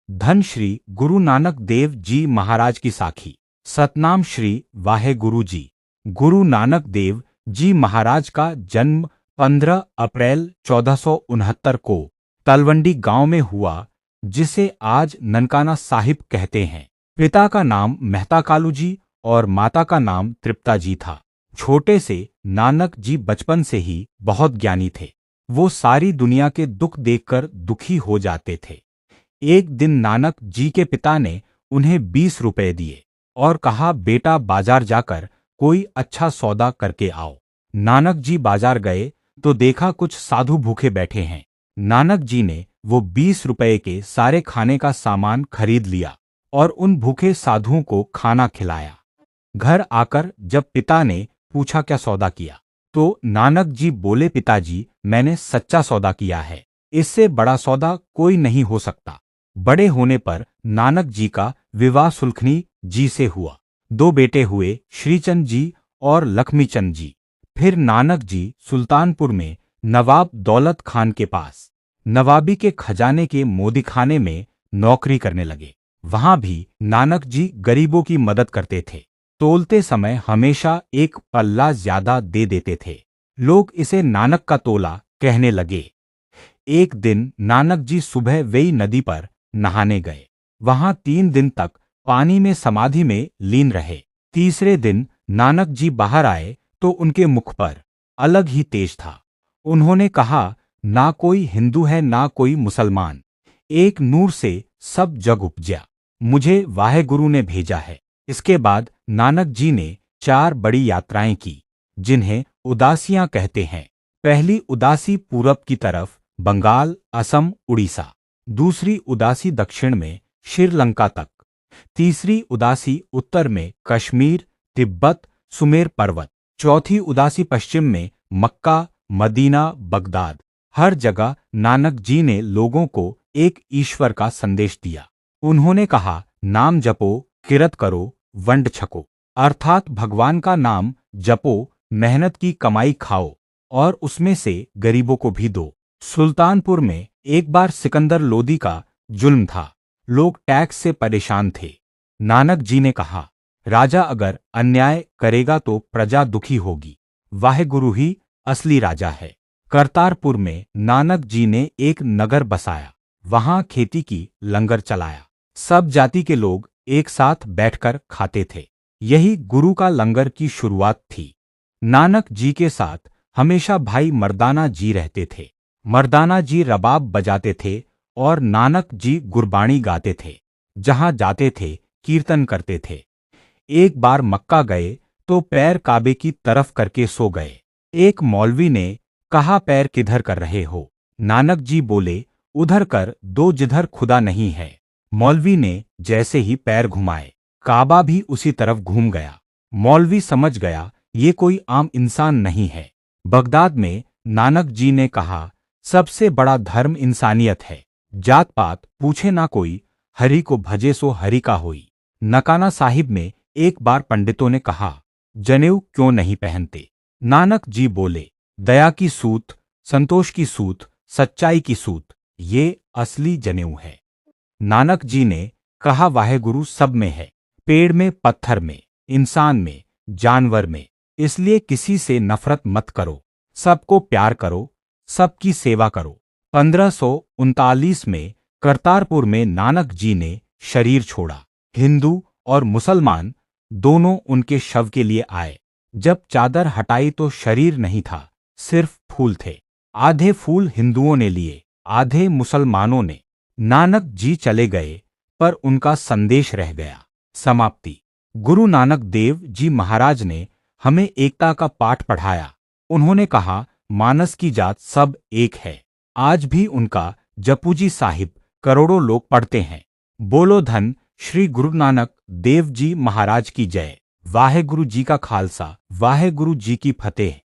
धन श्री गुरु नानक देव जी महाराज की साखी। सतनाम श्री वाहे गुरु जी। गुरु नानक देव जी महाराज का जन्म 15 अप्रैल 1469 को तलवंडी गांव में हुआ, जिसे आज ननकाना साहिब कहते हैं। पिता का नाम मेहता कालू जी और माता का नाम तृप्ता जी था। छोटे से नानक जी बचपन से ही बहुत ज्ञानी थे। वो सारी दुनिया के दुख देखकर दुखी हो जाते थे। एक दिन नानक जी के पिता ने उन्हें 20 रुपए दिए और कहा, बेटा बाजार जाकर कोई अच्छा सौदा करके आओ। नानक जी बाजार गए तो देखा कुछ साधु भूखे बैठे हैं। नानक जी ने वो 20 रुपए के सारे खाने का सामान खरीद लिया और उन भूखे साधुओं को खाना खिलाया। घर आकर जब पिता ने पूछा क्या सौदा किया, तो नानक जी बोले, पिताजी मैंने सच्चा सौदा किया है, इससे बड़ा सौदा कोई नहीं हो सकता। बड़े होने पर नानक जी का विवाह सुलखनी जी से हुआ। 2 बेटे हुए, श्रीचंद जी और लक्ष्मीचंद जी। फिर नानक जी सुल्तानपुर में नवाब दौलत खान के पास नवाबी के खजाने के मोदीखाने में नौकरी करने लगे। वहां भी नानक जी गरीबों की मदद करते थे। तोलते समय हमेशा एक पल्ला ज्यादा दे देते थे। लोग इसे नानक का तोला कहने लगे। एक दिन नानक जी सुबह वेई नदी पर नहाने गए। वहां 3 दिन तक पानी में समाधि में लीन रहे। तीसरे दिन नानक जी बाहर आए तो उनके मुख पर अलग ही तेज था। उन्होंने कहा, ना कोई हिंदू है ना कोई मुसलमान, एक नूर से सब जग उपजा, मुझे वाहेगुरु ने भेजा है। इसके बाद नानक जी ने 4 बड़ी यात्राएं की, जिन्हें उदासियां कहते हैं। पहली उदासी पूरब की तरफ बंगाल, असम, उड़ीसा। दूसरी उदासी दक्षिण में श्रीलंका तक। तीसरी उदासी उत्तर में कश्मीर, तिब्बत, सुमेर पर्वत। चौथी उदासी पश्चिम में मक्का, मदीना, बगदाद। हर जगह नानक जी ने लोगों को एक ईश्वर का संदेश दिया। उन्होंने कहा, नाम जपो, किरत करो, वंड छको, अर्थात भगवान का नाम जपो, मेहनत की कमाई खाओ और उसमें से गरीबों को भी दो। सुल्तानपुर में एक बार सिकंदर लोदी का जुल्म था। लोग टैक्स से परेशान थे। नानक जी ने कहा, राजा अगर अन्याय करेगा तो प्रजा दुखी होगी। वाहेगुरु ही असली राजा है। करतारपुर में नानक जी ने एक नगर बसाया। वहां खेती की लंगर चलाया। सब जाति के लोग एक साथ बैठकर खाते थे। यही गुरु का लंगर की शुरुआत थी। नानक जी के साथ हमेशा भाई मर्दाना जी रहते थे। मर्दाना जी रबाब बजाते थे और नानक जी गुरबाणी गाते थे। जहां जाते थे कीर्तन करते थे। एक बार मक्का गए तो पैर काबे की तरफ करके सो गए। एक मौलवी ने कहा, पैर किधर कर रहे हो? नानक जी बोले, उधर कर दो जिधर खुदा नहीं है। मौलवी ने जैसे ही पैर घुमाए, काबा भी उसी तरफ घूम गया। मौलवी समझ गया ये कोई आम इंसान नहीं है। बगदाद में नानक जी ने कहा, सबसे बड़ा धर्म इंसानियत है। जात पात पूछे ना कोई, हरि को भजे सो हरि का होई। ननकाना साहिब में एक बार पंडितों ने कहा, जनेऊ क्यों नहीं पहनते? नानक जी बोले, दया की सूत, संतोष की सूत, सच्चाई की सूत, ये असली जनेऊ है। नानक जी ने कहा, वाहेगुरु सब में है, पेड़ में, पत्थर में, इंसान में, जानवर में। इसलिए किसी से नफरत मत करो, सबको प्यार करो, सबकी सेवा करो। 1539 में करतारपुर में नानक जी ने शरीर छोड़ा। हिंदू और मुसलमान दोनों उनके शव के लिए आए। जब चादर हटाई तो शरीर नहीं था, सिर्फ फूल थे। आधे फूल हिंदुओं ने लिए, आधे मुसलमानों ने। नानक जी चले गए पर उनका संदेश रह गया। समाप्ति। गुरु नानक देव जी महाराज ने हमें एकता का पाठ पढ़ाया। उन्होंने कहा, मानस की जात सब एक है। आज भी उनका जपूजी साहिब करोड़ों लोग पढ़ते हैं। बोलो धन श्री गुरु नानक देव जी महाराज की जय। वाहेगुरु जी का खालसा, वाहेगुरु जी की फतेह।